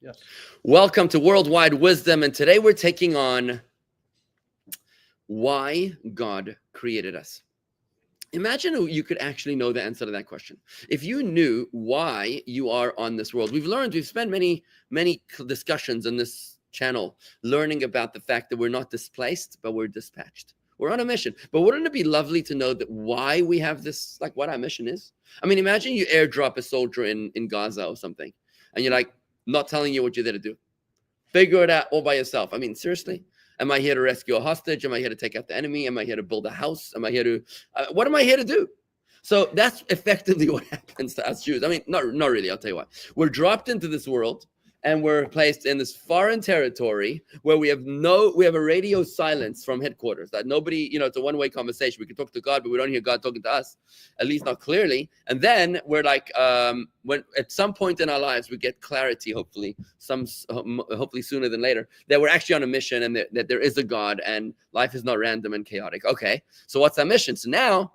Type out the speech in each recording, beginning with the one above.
Yes. Welcome to Worldwide Wisdom, and today we're taking on why God created us. Imagine you could actually know the answer to that question. If you knew why you are on this world, we've spent many discussions on this channel learning about the fact that we're not displaced, but we're dispatched. We're on a mission. But wouldn't it be lovely to know that why we have this, like what our mission is? I mean, imagine you airdrop a soldier in Gaza or something, and you're like, not telling you what you're there to do. Figure it out all by yourself. I mean, seriously? Am I here to rescue a hostage? Am I here to take out the enemy? Am I here to build a house? Am I here to, what am I here to do? So that's effectively what happens to us Jews. I mean, not really, I'll tell you what. We're dropped into this world and we're placed in this foreign territory where we have a radio silence from headquarters. That nobody, it's a one-way conversation. We can talk to God, but we don't hear God talking to us, at least not clearly. And then we're like, when at some point in our lives we get clarity, hopefully sooner than later, that we're actually on a mission and that there is a God and life is not random and chaotic. Okay, so what's our mission? So now,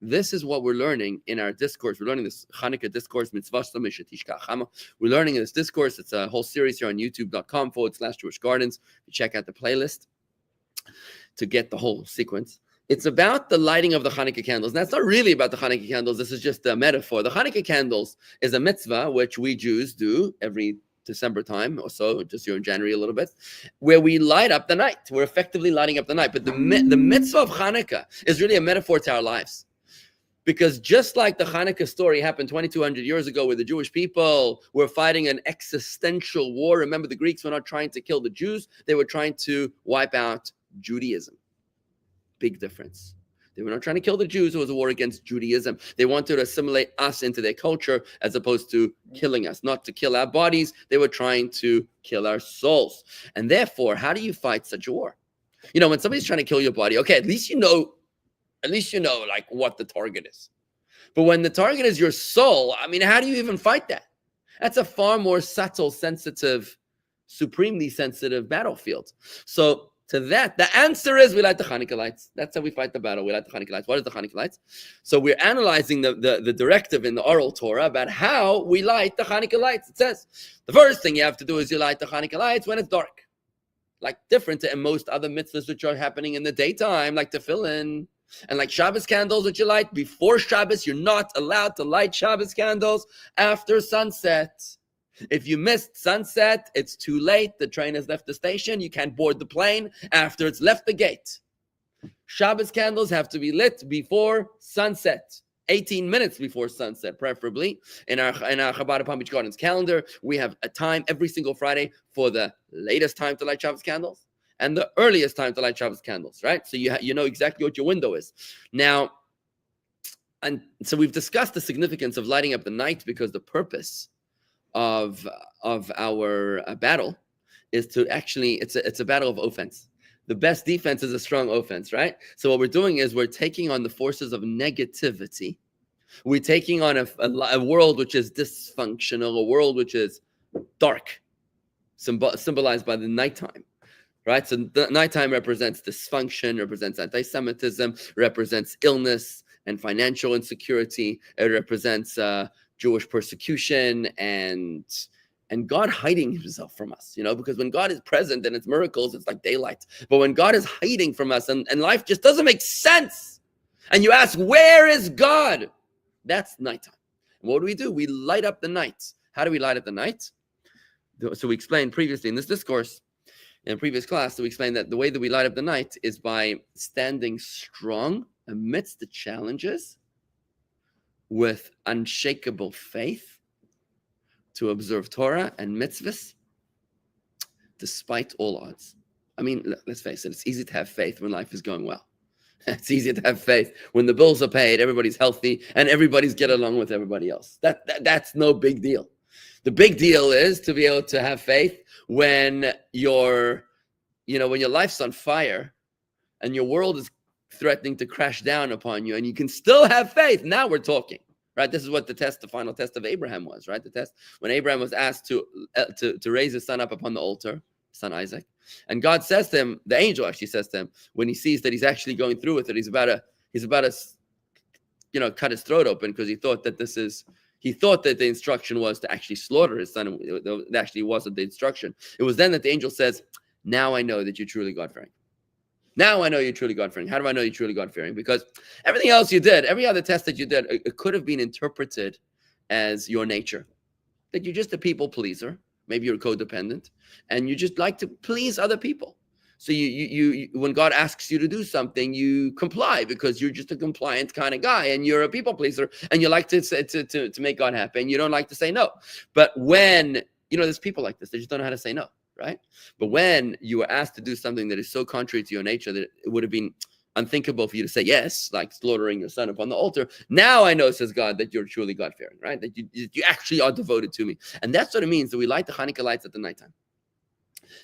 this is what we're learning in our discourse. We're learning this Hanukkah discourse, Mitzvasa, Mishetishka, HaChama. We're learning in this discourse. It's a whole series here on youtube.com/Jewish Gardens. You check out the playlist to get the whole sequence. It's about the lighting of the Hanukkah candles. Now, it's not really about the Hanukkah candles. This is just a metaphor. The Hanukkah candles is a mitzvah, which we Jews do every December time or so, just here in January a little bit, where we light up the night. We're effectively lighting up the night. But the mitzvah of Hanukkah is really a metaphor to our lives. Because just like the Hanukkah story happened 2,200 years ago where the Jewish people were fighting an existential war. Remember, the Greeks were not trying to kill the Jews. They were trying to wipe out Judaism. Big difference. They were not trying to kill the Jews. It was a war against Judaism. They wanted to assimilate us into their culture as opposed to killing us. Not to kill our bodies. They were trying to kill our souls. And therefore, how do you fight such a war? When somebody's trying to kill your body, okay, at least you know like what the target is. But when the target is your soul, I mean, how do you even fight that? That's a far more subtle, sensitive, supremely sensitive battlefield. So to that, the answer is we light the Hanukkah lights. That's how we fight the battle. We light the Hanukkah lights. What is the Hanukkah lights? So we're analyzing the directive in the oral Torah about how we light the Hanukkah lights. It says the first thing you have to do is you light the Hanukkah lights when it's dark. Like different to most other mitzvahs which are happening in the daytime, like tefillin. And like Shabbos candles, which you light before Shabbos, you're not allowed to light Shabbos candles after sunset. If you missed sunset, it's too late. The train has left the station. You can't board the plane after it's left the gate. Shabbos candles have to be lit before sunset, 18 minutes before sunset, preferably. In our Chabad Palm Beach Gardens calendar, we have a time every single Friday for the latest time to light Shabbos candles and the earliest time to light Shabbos candles, right? So you know exactly what your window is. Now, and so we've discussed the significance of lighting up the night because the purpose of our battle is to actually, it's a battle of offense. The best defense is a strong offense, right? So what we're doing is we're taking on the forces of negativity. We're taking on a world which is dysfunctional, a world which is dark, symbolized by the nighttime. Right, so the nighttime represents dysfunction, represents anti-Semitism, represents illness and financial insecurity. It represents Jewish persecution and God hiding himself from us, because when God is present and it's miracles, it's like daylight. But when God is hiding from us and life just doesn't make sense, and you ask, where is God? That's nighttime. And what do? We light up the night. How do we light up the night? So we explained previously in this discourse, in a previous class, so we explained that the way that we light up the night is by standing strong amidst the challenges with unshakable faith to observe Torah and mitzvahs despite all odds. I mean, let's face it, it's easy to have faith when life is going well. It's easy to have faith when the bills are paid, everybody's healthy, and everybody's get along with everybody else. That's no big deal. The big deal is to be able to have faith when your life's on fire and your world is threatening to crash down upon you and you can still have faith. Now we're talking, right? This is what the final test of Abraham was, right? The test when Abraham was asked to raise his son up upon the altar, son Isaac. And God says to him, the angel actually says to him, when he sees that he's actually going through with it, he's about to cut his throat open because he thought that this is, He thought that the instruction was to actually slaughter his son. It actually wasn't the instruction. It was then that the angel says, now I know that you're truly God-fearing. Now I know you're truly God-fearing. How do I know you're truly God-fearing? Because everything else you did, every other test that you did, it could have been interpreted as your nature. That you're just a people pleaser. Maybe you're codependent. And you just like to please other people. So you when God asks you to do something, you comply because you're just a compliant kind of guy, and you're a people pleaser, and you like to make God happy, and you don't like to say no. But when there's people like this, they just don't know how to say no, right? But when you are asked to do something that is so contrary to your nature that it would have been unthinkable for you to say yes, like slaughtering your son upon the altar. Now I know, says God, that you're truly God-fearing, right? That you actually are devoted to me, and that's what it means that we light the Hanukkah lights at the nighttime.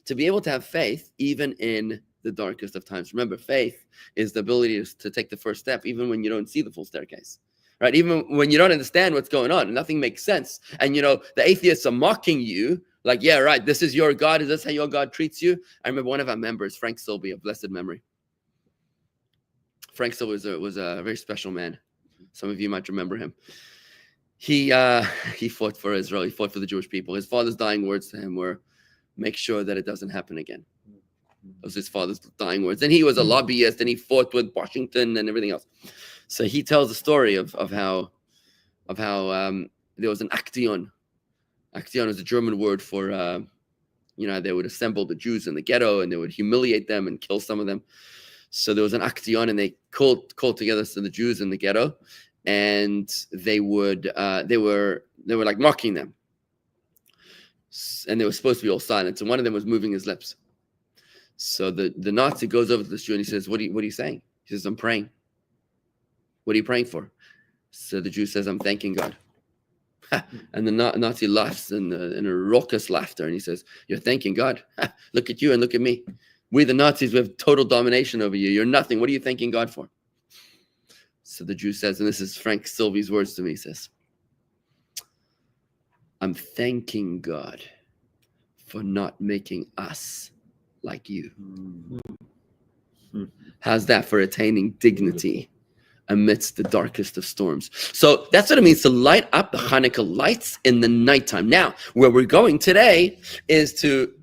To be able to have faith even in the darkest of times. Remember, faith is the ability to take the first step even when you don't see the full staircase, right? Even when you don't understand what's going on and nothing makes sense. And, the atheists are mocking you like, yeah, right, this is your God. Is this how your God treats you? I remember one of our members, Frank Silby, of blessed memory. Frank Silby was a very special man. Some of you might remember him. He fought for Israel. He fought for the Jewish people. His father's dying words to him were, make sure that it doesn't happen again. Those were his father's dying words. And he was a lobbyist, and he fought with Washington and everything else. So he tells the story of how there was an Aktion. Aktion is a German word for they would assemble the Jews in the ghetto, and they would humiliate them and kill some of them. So there was an Aktion, and they called together the Jews in the ghetto, and they were like mocking them. And they were supposed to be all silent. And one of them was moving his lips. So the Nazi goes over to this Jew and he says, what are you saying? He says, I'm praying. What are you praying for? So the Jew says, I'm thanking God. And the Nazi laughs in a raucous laughter. And he says, you're thanking God. Look at you and look at me. We, the Nazis, we have total domination over you. You're nothing. What are you thanking God for? So the Jew says, and this is Frank Silvy's words to me, he says, I'm thanking God for not making us like you. How's that for attaining dignity amidst the darkest of storms? So that's what it means to light up the Hanukkah lights in the nighttime. Now, where we're going today is to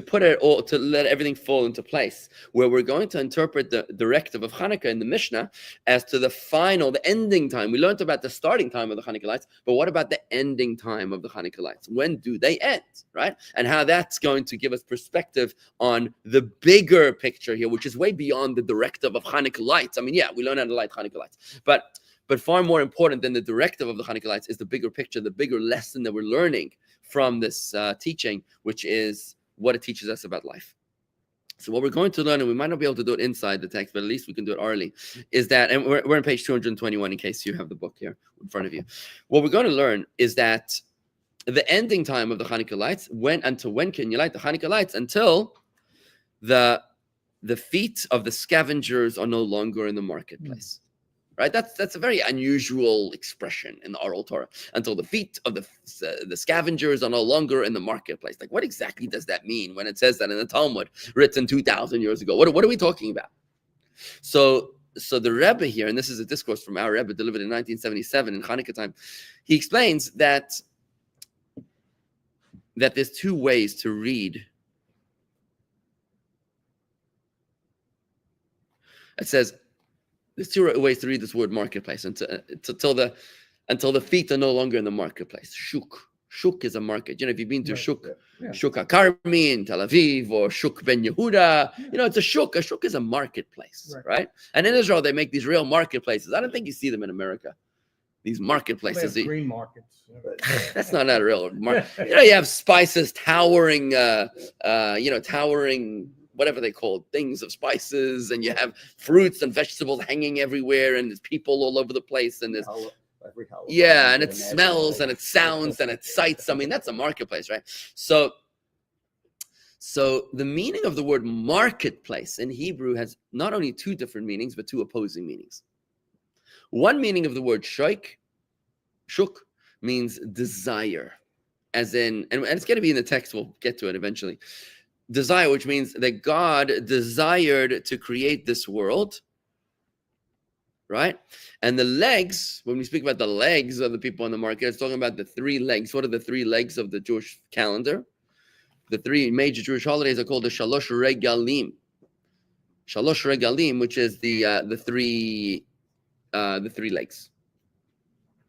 put it all, to let everything fall into place, where we're going to interpret the directive of Hanukkah in the Mishnah as to the ending time. We learned about the starting time of the Hanukkah lights, but what about the ending time of the Hanukkah lights? When do they end, right? And how that's going to give us perspective on the bigger picture here, which is way beyond the directive of Hanukkah lights. I mean, yeah, we learn how to light Hanukkah lights, but far more important than the directive of the Hanukkah lights is the bigger picture, the bigger lesson that we're learning from this teaching, which is what it teaches us about life. So what we're going to learn, and we might not be able to do it inside the text, but at least we can do it orally, is that, and we're on page 221 in case you have the book here in front of you. What we're going to learn is that the ending time of the Hanukkah lights, until when can you light the Hanukkah lights? Until the feet of the scavengers are no longer in the marketplace. Right? That's a very unusual expression in the oral Torah. Until the feet of the scavengers are no longer in the marketplace. Like, what exactly does that mean when it says that in the Talmud, written 2,000 years ago? What are we talking about? So the Rebbe here, and this is a discourse from our Rebbe delivered in 1977 in Hanukkah time, he explains that there's two ways to read. It says, there's two ways to read this word marketplace until the feet are no longer in the marketplace. Shuk is a market. If you've been to Shuk HaKarmi in Tel Aviv or Shuk Ben Yehuda, it's a Shuk. A Shuk is a marketplace, right? And in Israel, they make these real marketplaces. I don't think you see them in America. These marketplaces. Green markets. That's not a real market. You have spices towering, towering, whatever they call things of spices, and you have fruits and vegetables hanging everywhere, and there's people all over the place, and there's and it smells and it sounds and it sights. I mean, that's a marketplace, right? So the meaning of the word marketplace in Hebrew has not only two different meanings, but two opposing meanings. One meaning of the word shuk means desire, as in, and it's going to be in the text, we'll get to it eventually. Desire, which means that God desired to create this world right? And the legs, when we speak about the legs of the people on the market, it's talking about the three legs. What are the three legs of the Jewish calendar? The three major Jewish holidays are called the Shalosh Regalim. Shalosh Regalim, which is the three legs,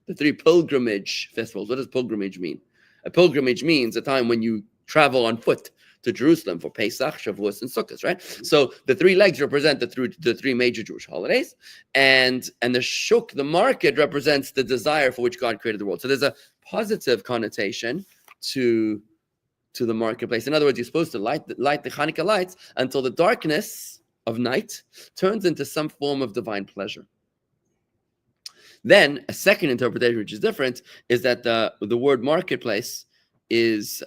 the three pilgrimage festivals. What does pilgrimage mean? A pilgrimage means a time when you travel on foot to Jerusalem for Pesach, Shavuos, and Sukkot, right? So the three legs represent the three major Jewish holidays, and the shuk, the market, represents the desire for which God created the world. So there's a positive connotation to the marketplace. In other words, you're supposed to light the Hanukkah lights until the darkness of night turns into some form of divine pleasure. Then a second interpretation, which is different, is that the word marketplace is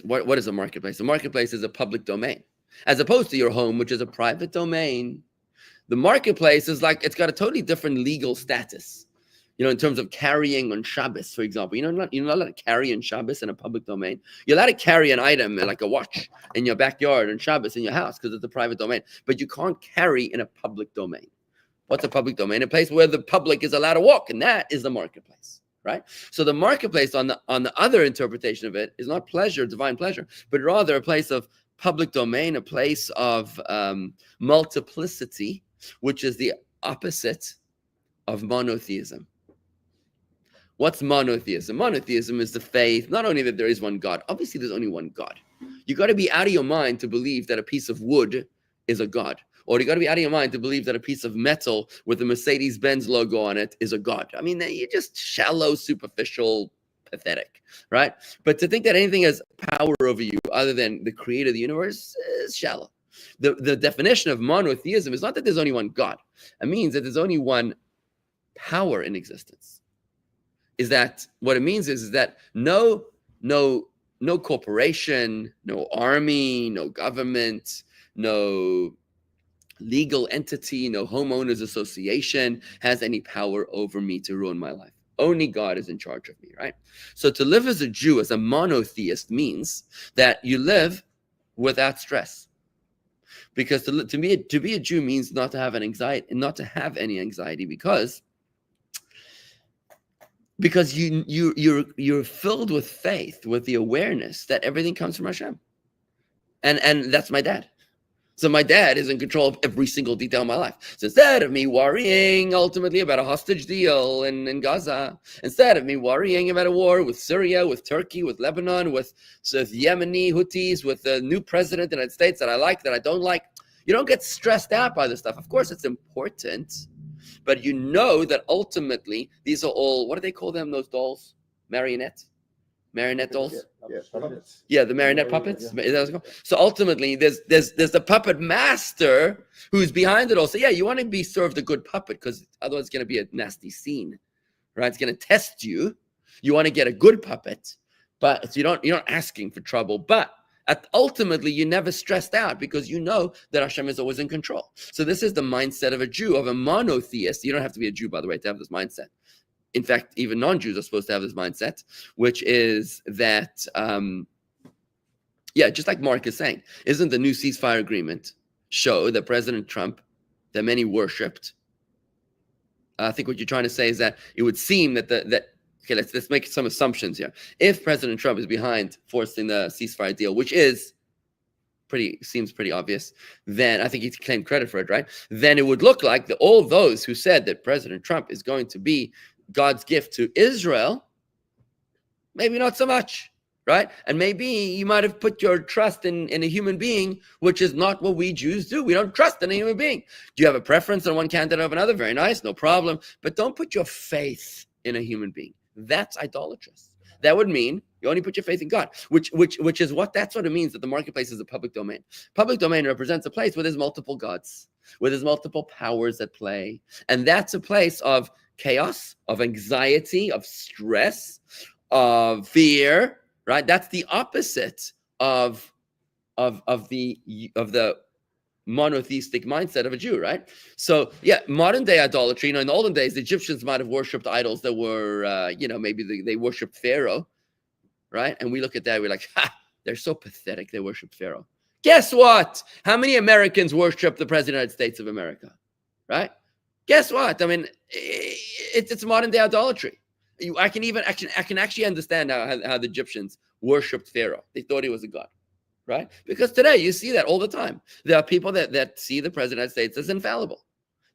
what is a marketplace? A marketplace is a public domain, as opposed to your home, which is a private domain. The marketplace is like, it's got a totally different legal status. You know, in terms of carrying on Shabbos, for example, you're not allowed to carry on Shabbos in a public domain. You're allowed to carry an item like a watch in your backyard on Shabbos in your house because it's a private domain, but you can't carry in a public domain. What's a public domain? A place where the public is allowed to walk, and that is the marketplace, right? So the marketplace, on the other interpretation of it, is not pleasure, divine pleasure, but rather a place of public domain, a place of multiplicity, which is the opposite of monotheism. What's monotheism? Monotheism is the faith, not only that there is one God, obviously there's only one God. You got to be out of your mind to believe that a piece of wood is a God. Or you got to be out of your mind to believe that a piece of metal with the Mercedes-Benz logo on it is a God. I mean, you're just shallow, superficial, pathetic, right? But to think that anything has power over you other than the creator of the universe is shallow. The definition of monotheism is not that there's only one God. It means that there's only one power in existence. Is that what it means is that no corporation, no army, no government, no legal entity, no homeowners association has any power over me to ruin my life. Only God is in charge of me, right? So to live as a Jew, as a monotheist, means that you live without stress. Because to be a Jew means not to have an anxiety, not to have any anxiety, because you're filled with faith, with the awareness that everything comes from Hashem. And that's my dad. So my dad is in control of every single detail of my life. So instead of me worrying ultimately about a hostage deal in Gaza, instead of me worrying about a war with Syria, with Turkey, with Lebanon, with Yemeni Houthis, with the new president of the United States that I like, that I don't like, you don't get stressed out by this stuff. Of course, it's important, but you know that ultimately these are all, what do they call them, those dolls? Marionette dolls? Yeah, the marionette puppets. Yeah. So ultimately, there's the puppet master who's behind it all. So yeah, you want to be served a good puppet, because otherwise it's going to be a nasty scene, right? It's going to test you. You want to get a good puppet, but you're not asking for trouble. But ultimately, you're never stressed out because you know that Hashem is always in control. So this is the mindset of a Jew, of a monotheist. You don't have to be a Jew, by the way, to have this mindset. In fact, even non-Jews are supposed to have this mindset, which is that, just like Mark is saying, isn't the new ceasefire agreement show that President Trump, that many worshipped? I think what you're trying to say is that it would seem that okay, let's make some assumptions here. If President Trump is behind forcing the ceasefire deal, which seems pretty obvious, then I think he claimed credit for it, right? Then it would look like all those who said that President Trump is going to be God's gift to Israel, maybe not so much, right? And maybe you might have put your trust in a human being, which is not what we Jews do. We don't trust in a human being. Do you have a preference on one candidate over another? Very nice, no problem. But don't put your faith in a human being. That's idolatrous. That would mean you only put your faith in God, which is that's what it means that the marketplace is a public domain. Public domain represents a place where there's multiple gods, where there's multiple powers at play. And that's a place of chaos, of anxiety, of stress, of fear, right? That's the opposite of the monotheistic mindset of a Jew, right? So yeah, modern day idolatry, in the olden days, the Egyptians might have worshipped idols that were, maybe they worshipped Pharaoh, right? And we look at that, we're like, they're so pathetic, they worship Pharaoh. Guess what? How many Americans worship the President of the United States of America, right? Guess what? I mean, it's modern day idolatry. I can actually understand how the Egyptians worshipped Pharaoh. They thought he was a god, right? Because today you see that all the time. There are people that see the president of the United States as infallible.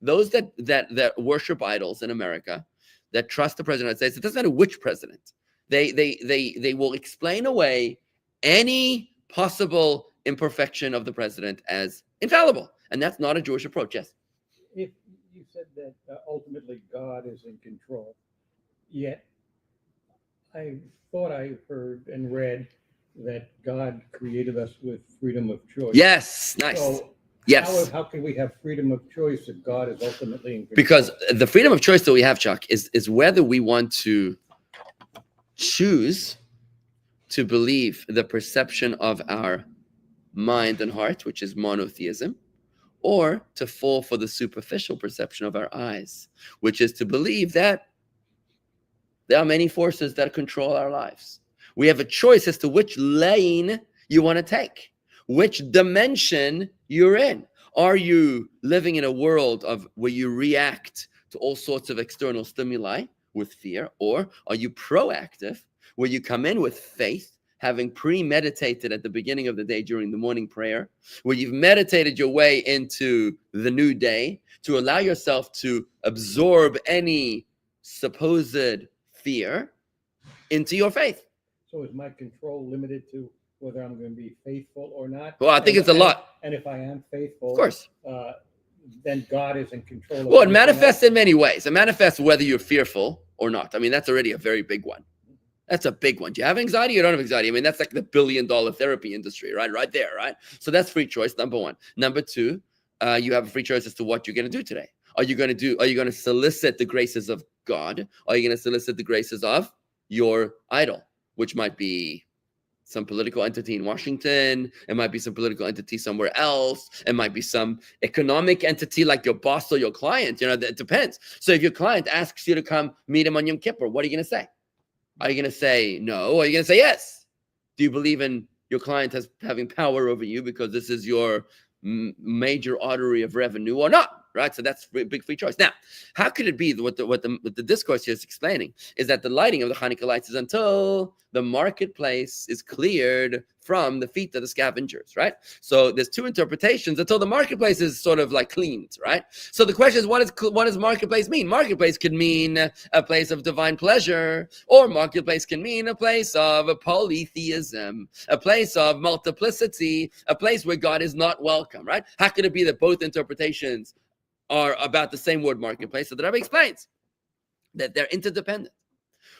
Those that worship idols in America, that trust the president of the United States, it doesn't matter which president. They will explain away any possible imperfection of the president as infallible, and that's not a Jewish approach. Yes. If you said that ultimately God is in control, yet I thought I heard and read that God created us with freedom of choice. Yes, nice. So yes. How can we have freedom of choice if God is ultimately in control? Because the freedom of choice that we have, Chuck, is whether we want to choose to believe the perception of our mind and heart, which is monotheism, or to fall for the superficial perception of our eyes, which is to believe that there are many forces that control our lives. We have a choice as to which lane you want to take, which dimension you're in. Are you living in a world of where you react to all sorts of external stimuli with fear, or are you proactive, where you come in with faith, having premeditated at the beginning of the day during the morning prayer, where you've meditated your way into the new day to allow yourself to absorb any supposed fear into your faith? So is my control limited to whether I'm going to be faithful or not? Well, I think it's a lot. And if I am faithful, Of course. Then God is in control of Well, it everything manifests else. in many ways. It manifests whether you're fearful or not. I mean, that's already a very big one. That's a big one. Do you have anxiety? You don't have anxiety. I mean, that's like the billion-dollar therapy industry, right? Right there, right? So that's free choice, number one. Number two, you have a free choice as to what you're going to do today. Are you going to solicit the graces of God? Are you going to solicit the graces of your idol, which might be some political entity in Washington? It might be some political entity somewhere else. It might be some economic entity like your boss or your client. You know, it depends. So if your client asks you to come meet him on Yom Kippur, what are you going to say? Are you going to say no? Or are you going to say yes? Do you believe in your client having power over you because this is your major artery of revenue or not? Right? So that's a big free choice. Now, how could it be what the discourse here is explaining is that the lighting of the Hanukkah lights is until the marketplace is cleared from the feet of the scavengers, right? So there's two interpretations until the marketplace is sort of like cleaned, right? So the question is, what does marketplace mean? Marketplace could mean a place of divine pleasure, or marketplace can mean a place of polytheism, a place of multiplicity, a place where God is not welcome, right? How could it be that both interpretations are about the same word marketplace? So the Rebbe explains that they're interdependent.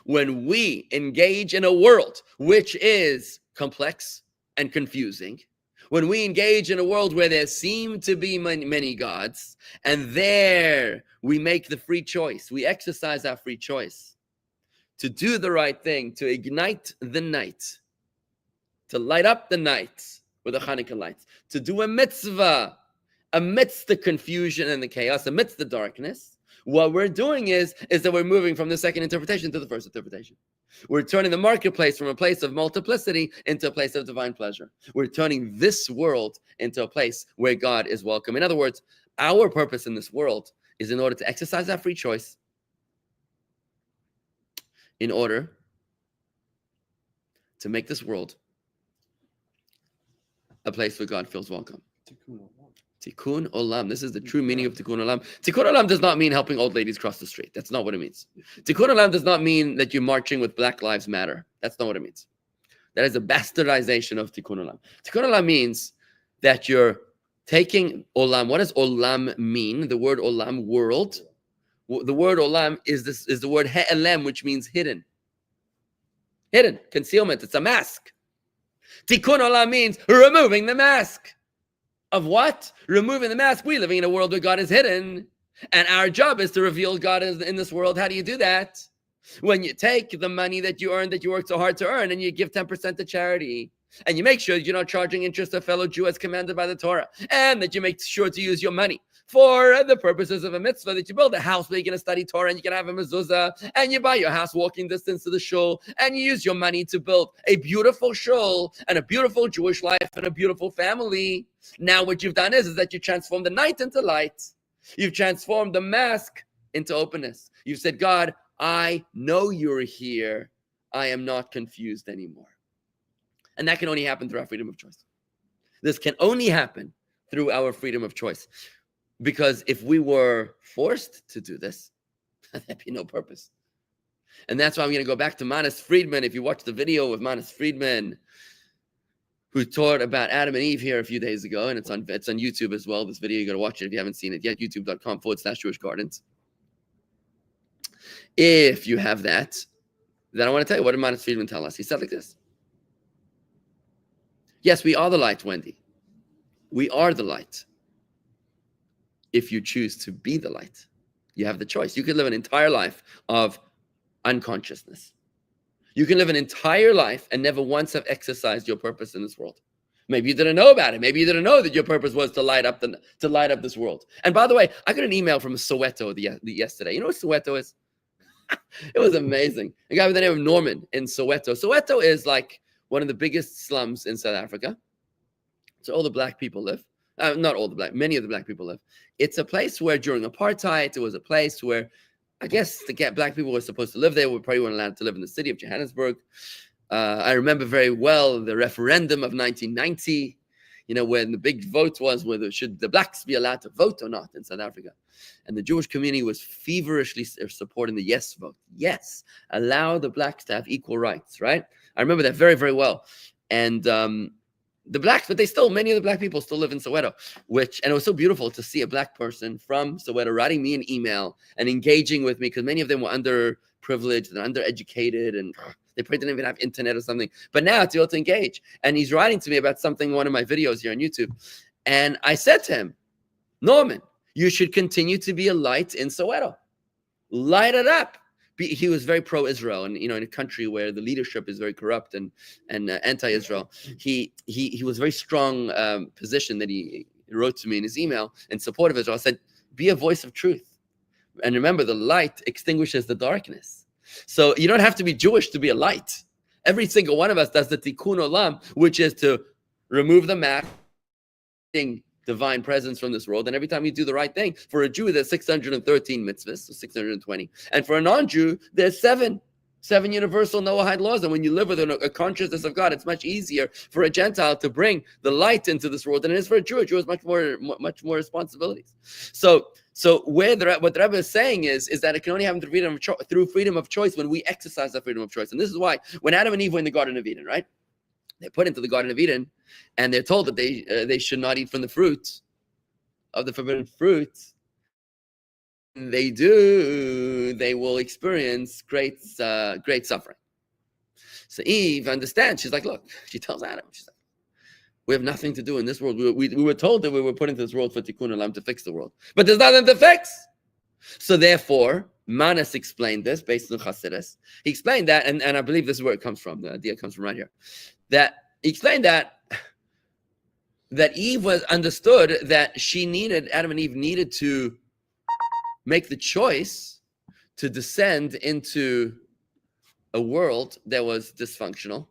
When we engage in a world which is complex and confusing, when we engage in a world where there seem to be many gods, and there we make the free choice, we exercise our free choice to do the right thing, to ignite the night, to light up the night with the Hanukkah lights, to do a mitzvah amidst the confusion and the chaos, amidst the darkness. What we're doing is that we're moving from the second interpretation to the first interpretation. We're turning the marketplace from a place of multiplicity into a place of divine pleasure. We're turning this world into a place where God is welcome. In other words, our purpose in this world is in order to exercise our free choice, in order to make this world a place where God feels welcome. Tikkun olam. This is the true meaning of tikkun olam. Tikkun olam does not mean helping old ladies cross the street. That's not what it means. Tikkun olam does not mean that you're marching with Black Lives Matter. That's not what it means. That is a bastardization of tikkun olam. Tikkun olam means that you're taking olam. What does olam mean? The word olam, world. The word olam is the word he'elem, which means hidden. Hidden, concealment. It's a mask. Tikkun olam means removing the mask. Of what? Removing the mask. We're living in a world where God is hidden, and our job is to reveal God in this world. How do you do that? When you take the money that you earn, that you work so hard to earn, and you give 10% to charity, and you make sure you're not charging interest to a fellow Jew as commanded by the Torah, and that you make sure to use your money for the purposes of a mitzvah, that you build a house where you're going to study Torah and you can have a mezuzah, and you buy your house walking distance to the shul, and you use your money to build a beautiful shul and a beautiful Jewish life and a beautiful family. Now what you've done is that you transform the night into light. You've transformed the mask into openness. You've said, God, I know you're here. I am not confused anymore. And that can only happen through our freedom of choice. This can only happen through our freedom of choice. Because if we were forced to do this, there'd be no purpose. And that's why I'm going to go back to Manis Friedman. If you watch the video of Manis Friedman, who taught about Adam and Eve here a few days ago, and it's on YouTube as well. This video, you got to watch it if you haven't seen it yet. YouTube.com/Jewish Gardens. If you have that, then I want to tell you, what did Manis Friedman tell us? He said like this. Yes, we are the light, Wendy. We are the light. If you choose to be the light, you have the choice. You could live an entire life of unconsciousness. You can live an entire life and never once have exercised your purpose in this world. Maybe you didn't know about it. Maybe you didn't know that your purpose was to light up this world. And by the way, I got an email from Soweto yesterday. You know what Soweto is? It was amazing. A guy by the name of Norman in Soweto. Soweto is like one of the biggest slums in South Africa. So all the black people live. Many of the black people live. It's a place where during apartheid, it was a place where I guess black people were supposed to live there. We probably weren't allowed to live in the city of Johannesburg. I remember very well the referendum of 1990, when the big vote was whether should the blacks be allowed to vote or not in South Africa. And the Jewish community was feverishly supporting the yes vote. Yes, allow the blacks to have equal rights, right? I remember that very, very well. And the blacks, but many of the black people still live in Soweto, and it was so beautiful to see a black person from Soweto writing me an email and engaging with me, because many of them were underprivileged and undereducated, and they probably didn't even have internet or something. But now it's able to engage. And he's writing to me about something, one of my videos here on YouTube. And I said to him, Norman, you should continue to be a light in Soweto. Light it up. He was very pro-Israel, and in a country where the leadership is very corrupt and anti-Israel, he was very strong position that he wrote to me in his email in support of Israel. I said, be a voice of truth, and remember, the light extinguishes the darkness. So you don't have to be Jewish to be a light. Every single one of us does the tikkun olam, which is to remove the mask, divine presence from this world. And every time you do the right thing, for a Jew, there's 613 mitzvahs, so 620. And for a non-Jew, there's seven universal Noahide laws. And when you live with a consciousness of God, it's much easier for a Gentile to bring the light into this world than it is for a Jew. A Jew has much more responsibilities. So what the Rebbe is saying is that it can only happen through freedom of choice when we exercise that freedom of choice. And this is why when Adam and Eve were in the Garden of Eden, right? They're put into the Garden of Eden, and they're told that they should not eat from the fruit of the forbidden fruit. They do, they will experience great suffering. So Eve understands. She's like, look, she tells Adam, she's like, we have nothing to do in this world. We were told that we were put into this world for tikkun olam, to fix the world, but there's nothing to fix. So therefore, Manis explained this based on Chassidus. He explained that, and I believe this is where it comes from. The idea comes from right here. That he explained that Eve was understood that Adam and Eve needed to make the choice to descend into a world that was dysfunctional,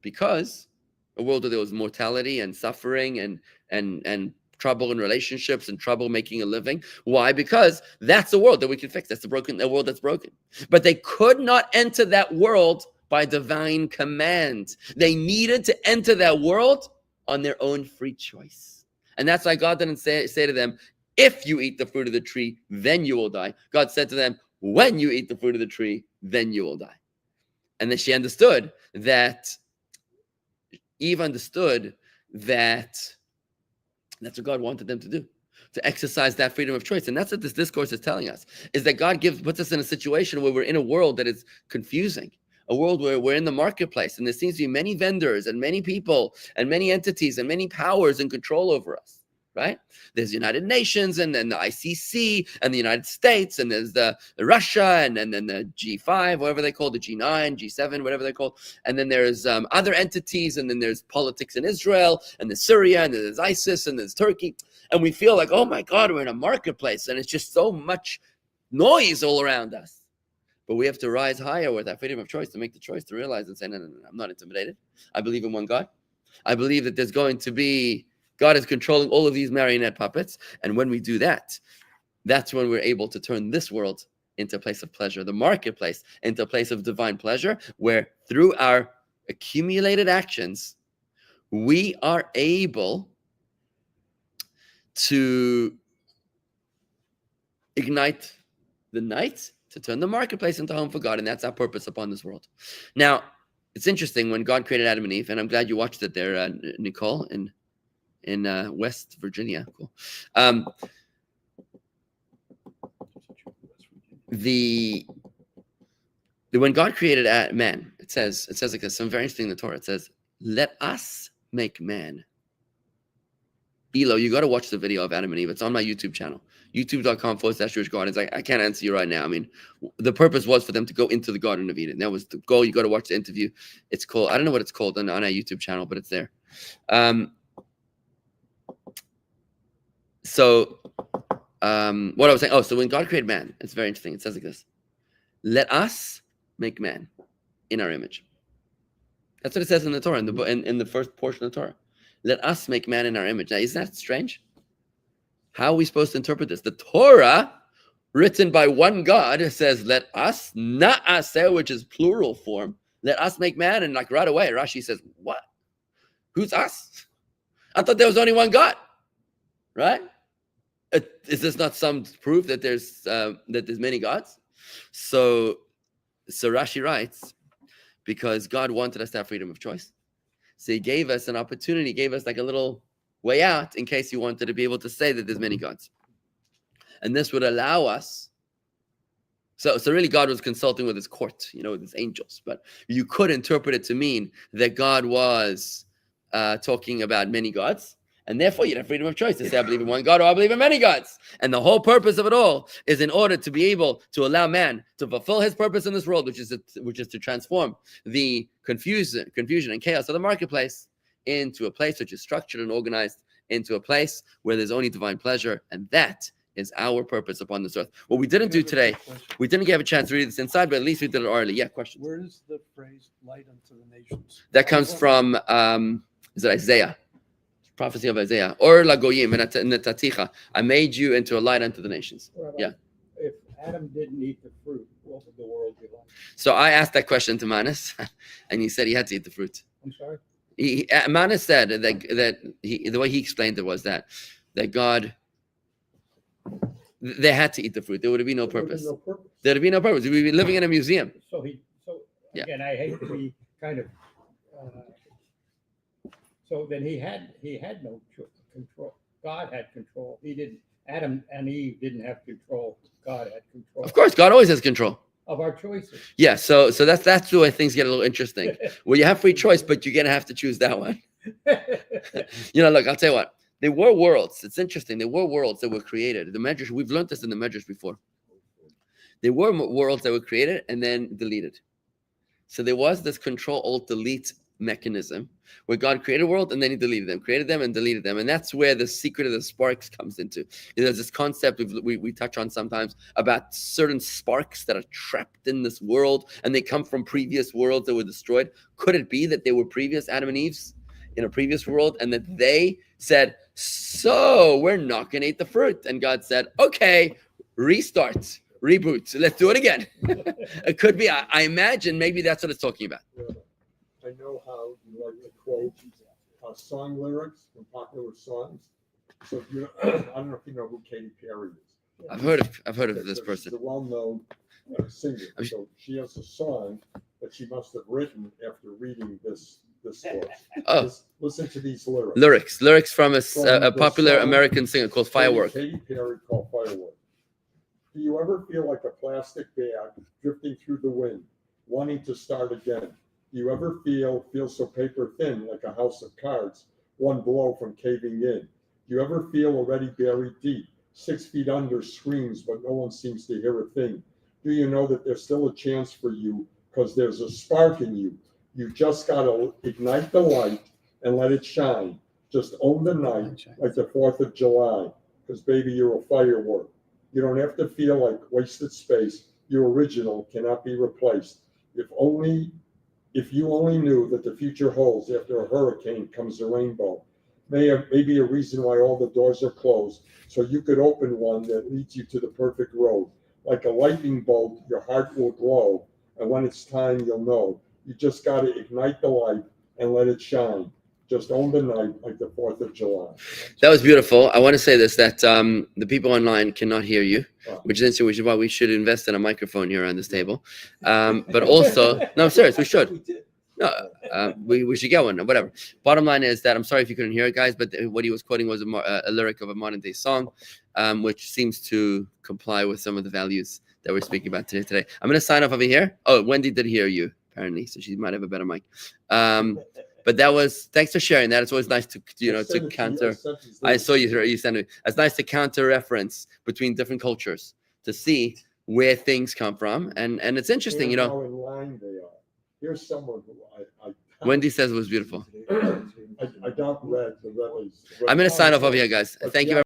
because a world where there was mortality and suffering and trouble in relationships and trouble making a living. Why? Because that's the world that we can fix. That's the world that's broken. But they could not enter that world by divine command. They needed to enter that world on their own free choice. And that's why God didn't say to them, if you eat the fruit of the tree, then you will die. God said to them, when you eat the fruit of the tree, then you will die. And then Eve understood that that's what God wanted them to do, to exercise that freedom of choice. And that's what this discourse is telling us, is that God puts us in a situation where we're in a world that is confusing, a world where we're in the marketplace, and there seems to be many vendors and many people and many entities and many powers in control over us, right? There's the United Nations, and then the ICC, and the United States, and there's the Russia, and then the G5, whatever they call the G9, G7, whatever they're called. And then there's other entities, and then there's politics in Israel, and there's Syria, and there's ISIS, and there's Turkey. And we feel like, oh my God, we're in a marketplace, and it's just so much noise all around us. But we have to rise higher with that freedom of choice, to make the choice, to realize and say, no, I'm not intimidated. I believe in one God. I believe that there's going to be God is controlling all of these marionette puppets. And when we do that, that's when we're able to turn this world into a place of pleasure, the marketplace into a place of divine pleasure, where through our accumulated actions, we are able to ignite the night to turn the marketplace into a home for God. And that's our purpose upon this world. Now, it's interesting when God created Adam and Eve, and I'm glad you watched it there, Nicole, in West Virginia. Cool. When God created man, it says like this, some very interesting in the Torah. It says, "Let us make man." Elo, you got to watch the video of Adam and Eve. It's on my YouTube channel, youtube.com/Jewish Gardens. I can't answer you right now. I mean, the purpose was for them to go into the Garden of Eden. That was the goal. You got to watch the interview. It's called, I don't know what it's called on our YouTube channel, but it's there. So what I was saying, so when God created man, it's very interesting. It says like this, "Let us make man in our image." That's what it says in the Torah, in the first portion of the Torah. Let us make man in our image. Now, isn't that strange? How are we supposed to interpret this? The Torah, written by one God, says, "Let us," na'aseh, which is plural form. Let us make man, and like right away, Rashi says, "What? Who's us? I thought there was only one God." Right? Is this not some proof that there's many gods? So Rashi writes, because God wanted us to have freedom of choice. So he gave us an opportunity, gave us like a little way out in case you wanted to be able to say that there's many gods. And this would allow us. So really God was consulting with his court, with his angels. But you could interpret it to mean that God was talking about many gods. And therefore, you'd have freedom of choice to say, I believe in one God or I believe in many gods. And the whole purpose of it all is in order to be able to allow man to fulfill his purpose in this world, which is to transform the confusion and chaos of the marketplace into a place which is structured and organized, into a place where there's only divine pleasure. And that is our purpose upon this earth. What we didn't do today, we didn't get a chance to read this inside, but at least we did it orally. Yeah, question. Where is the phrase "light unto the nations"? That comes from, is it Isaiah? Prophecy of Isaiah, or lagoyim netaticha. I made you into a light unto the nations. Rabbi, Yeah. If Adam didn't eat the fruit, what would the world be like? So I asked that question to Manis, and he said he had to eat the fruit. I'm sorry? Manis said that the way he explained it was that God, they had to eat the fruit. There would be no purpose. There would be no purpose. We'd be living in a museum. So Yeah. again, I hate to be kind of. So then he had no control. God had control. He didn't. Adam and Eve didn't have control. God had control. Of course, God always has control of our choices. Yeah. So that's the way things get a little interesting. Well, you have free choice, but you're gonna have to choose that one. Look, I'll tell you what. There were worlds. It's interesting. There were worlds that were created. The Medrash, we've learned this in the Medrash before. There were worlds that were created and then deleted. So there was this Control-Alt-Delete mechanism where God created a world and then he deleted them, created them and deleted them. And that's where the secret of the sparks comes into. There's this concept we touch on sometimes about certain sparks that are trapped in this world and they come from previous worlds that were destroyed. Could it be that they were previous Adam and Eve's in a previous world and that they said, so we're not going to eat the fruit? And God said, okay, restart, reboot, let's do it again. It could be, I imagine maybe that's what it's talking about. I know how you like to quote song lyrics from popular songs. So I don't know if you know who Katy Perry is. I've heard of this person. She's a well-known singer. So she has a song that she must have written after reading this book. Oh, listen to these lyrics. Lyrics from a popular American singer called Firework. Katy Perry called Firework. Do you ever feel like a plastic bag drifting through the wind, wanting to start again? Do you ever feel so paper thin like a house of cards, one blow from caving in? Do you ever feel already buried deep, 6 feet under screams, but no one seems to hear a thing? Do you know that there's still a chance for you because there's a spark in you? You just got to ignite the light and let it shine. Just own the night like the 4th of July because, baby, you're a firework. You don't have to feel like wasted space. Your original cannot be replaced. If you only knew that the future holds after a hurricane comes a rainbow. may be a reason why all the doors are closed, so you could open one that leads you to the perfect road. Like a lightning bolt, your heart will glow, and when it's time, you'll know. You just got to ignite the light and let it shine. Just own the night like the 4th of July. That was beautiful. I want to say this, that the people online cannot hear you, Wow. which is why we should invest in a microphone here on this table. But also, no, I'm serious, we should. No, we should get one, whatever. Bottom line is that I'm sorry if you couldn't hear it, guys, but what he was quoting was a lyric of a modern day song, which seems to comply with some of the values that we're speaking about today. I'm going to sign off over here. Oh, Wendy did hear you, apparently, so she might have a better mic. But that was, thanks for sharing that. It's always nice to, to counter. I saw you send it. It's nice to counter reference between different cultures to see where things come from. And it's interesting, How in line they are. Here's someone who Wendy says it was beautiful. I don't read the red. I'm going to sign off over here, guys. Thank you.